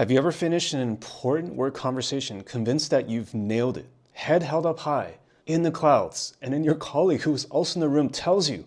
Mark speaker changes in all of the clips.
Speaker 1: Have you ever finished an important work conversation convinced that you've nailed it, head held up high, in the clouds, and then your colleague who is also in the room tells you,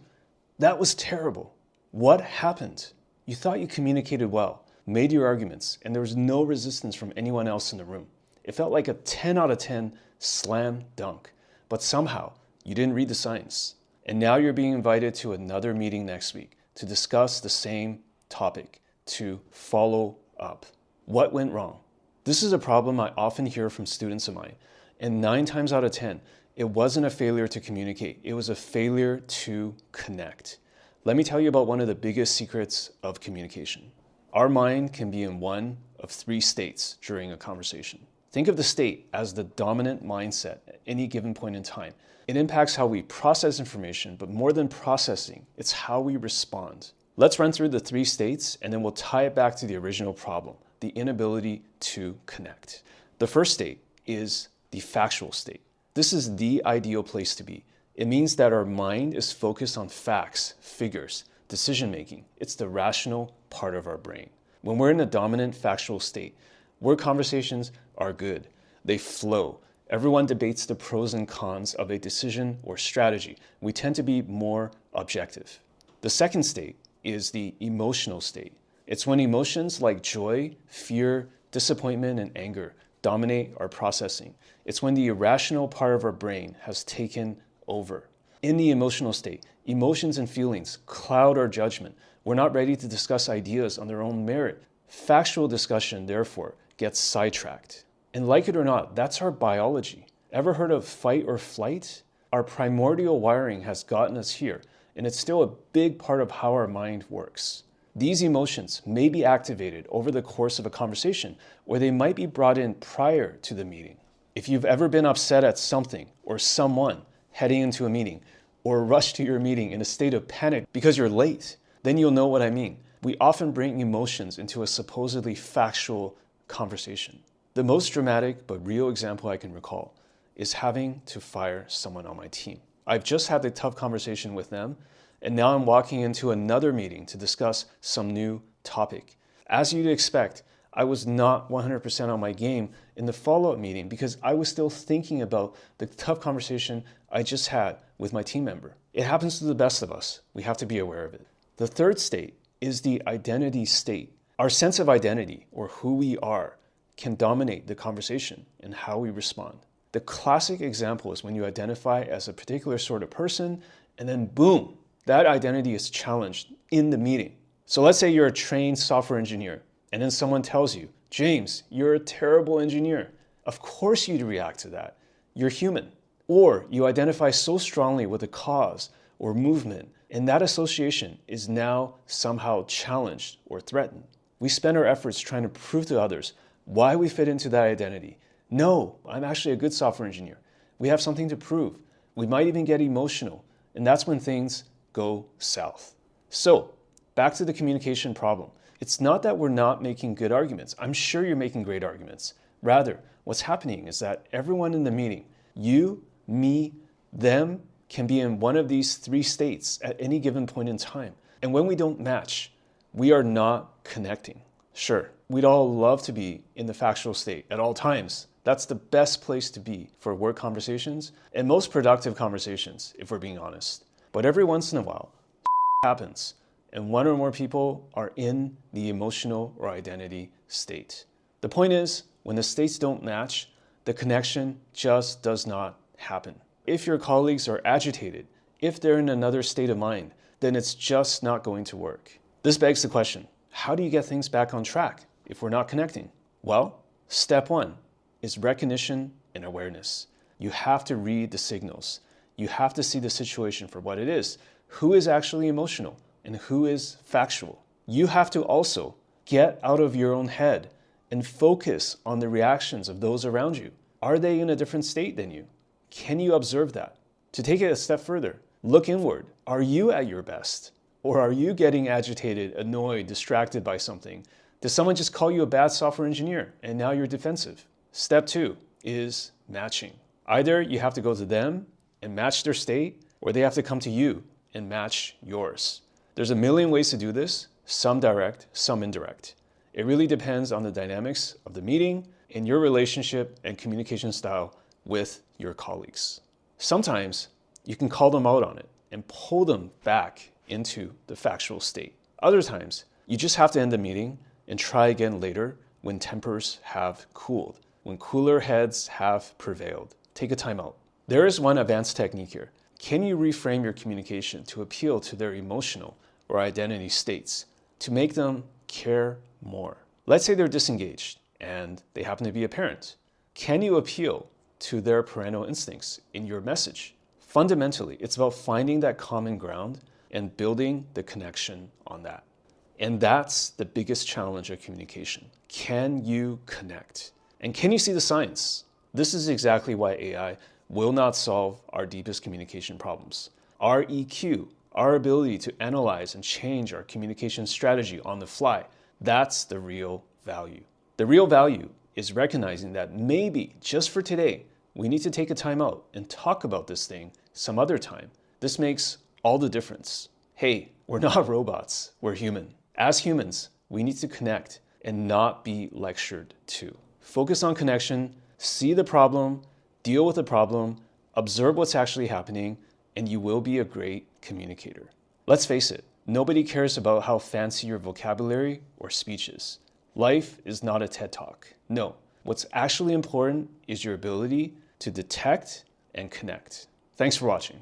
Speaker 1: that was terrible. What happened? You thought you communicated well, made your arguments, and there was no resistance from anyone else in the room. It felt like a 10 out of 10 slam dunk, but somehow you didn't read the signs. And now you're being invited to another meeting next week to discuss the same topic, to follow up. What went wrong? This is a problem I often hear from students of mine, and 9 times out of 10, it wasn't a failure to communicate, it was a failure to connect. Let me tell you about one of the biggest secrets of communication. Our mind can be in one of 3 states during a conversation. Think of the state as the dominant mindset at any given point in time. It impacts how we process information, but more than processing, it's how we respond. Let's run through the 3 states and then we'll tie it back to the original problem, the inability to connect. The first state is the factual state. This is the ideal place to be. It means that our mind is focused on facts, figures, decision-making. It's the rational part of our brain. When we're in a dominant factual state, work conversations are good. They flow. Everyone debates the pros and cons of a decision or strategy. We tend to be more objective. The second state is the emotional state. It's when emotions like joy, fear, disappointment, and anger dominate our processing. It's when the irrational part of our brain has taken over. In the emotional state, emotions and feelings cloud our judgment. We're not ready to discuss ideas on their own merit. Factual discussion, therefore, gets sidetracked. And like it or not, that's our biology. Ever heard of fight or flight? Our primordial wiring has gotten us here, and it's still a big part of how our mind works. These emotions may be activated over the course of a conversation, or they might be brought in prior to the meeting. If you've ever been upset at something or someone heading into a meeting, or rushed to your meeting in a state of panic because you're late, then you'll know what I mean. We often bring emotions into a supposedly factual conversation. The most dramatic but real example I can recall is having to fire someone on my team. I've just had a tough conversation with them, and now I'm walking into another meeting to discuss some new topic. As you'd expect, I was not 100% on my game in the follow-up meeting because I was still thinking about the tough conversation I just had with my team member. It happens to the best of us. We have to be aware of it. The third state is the identity state. Our sense of identity, or who we are, can dominate the conversation and how we respond. The classic example is when you identify as a particular sort of person, and then boom, that identity is challenged in the meeting. So let's say you're a trained software engineer, and then someone tells you, James, you're a terrible engineer. Of course you'd react to that. You're human. Or you identify so strongly with a cause or movement, and that association is now somehow challenged or threatened. We spend our efforts trying to prove to others why we fit into that identity. No, I'm actually a good software engineer. We have something to prove. We might even get emotional, and that's when things go south. So, back to the communication problem. It's not that we're not making good arguments. I'm sure you're making great arguments. Rather, what's happening is that everyone in the meeting, you, me, them, can be in one of these 3 states at any given point in time. And when we don't match, we are not connecting. Sure, we'd all love to be in the factual state at all times. That's the best place to be for work conversations and most productive conversations, if we're being honest. But every once in a while, happens, and 1 or more people are in the emotional or identity state. The point is, when the states don't match, the connection just does not happen. If your colleagues are agitated, if they're in another state of mind, then it's just not going to work. This begs the question, how do you get things back on track if we're not connecting? Well, step 1 is recognition and awareness. You have to read the signals. You have to see the situation for what it is. Who is actually emotional and who is factual? You have to also get out of your own head and focus on the reactions of those around you. Are they in a different state than you? Can you observe that? To take it a step further, look inward. Are you at your best? Or are you getting agitated, annoyed, distracted by something? Did someone just call you a bad software engineer and now you're defensive? Step 2 is matching. Either you have to go to them and match their state, or they have to come to you and match yours. There's a million ways to do this, some direct, some indirect. It really depends on the dynamics of the meeting and your relationship and communication style with your colleagues. Sometimes you can call them out on it and pull them back into the factual state. Other times, you just have to end the meeting and try again later when tempers have cooled, when cooler heads have prevailed. Take a time out. There is one advanced technique here. Can you reframe your communication to appeal to their emotional or identity states to make them care more? Let's say they're disengaged and they happen to be a parent. Can you appeal to their parental instincts in your message? Fundamentally, it's about finding that common ground and building the connection on that. And that's the biggest challenge of communication. Can you connect? And can you see the science? This is exactly why AI will not solve our deepest communication problems. Our EQ, our ability to analyze and change our communication strategy on the fly, that's the real value. The real value is recognizing that maybe just for today, we need to take a time out and talk about this thing some other time. This makes all the difference. Hey, we're not robots, we're human. As humans, we need to connect and not be lectured to. Focus on connection, see the problem, deal with the problem, observe what's actually happening, and you will be a great communicator. Let's face it, nobody cares about how fancy your vocabulary or speech is. Life is not a TED Talk. No, what's actually important is your ability to detect and connect. Thanks for watching.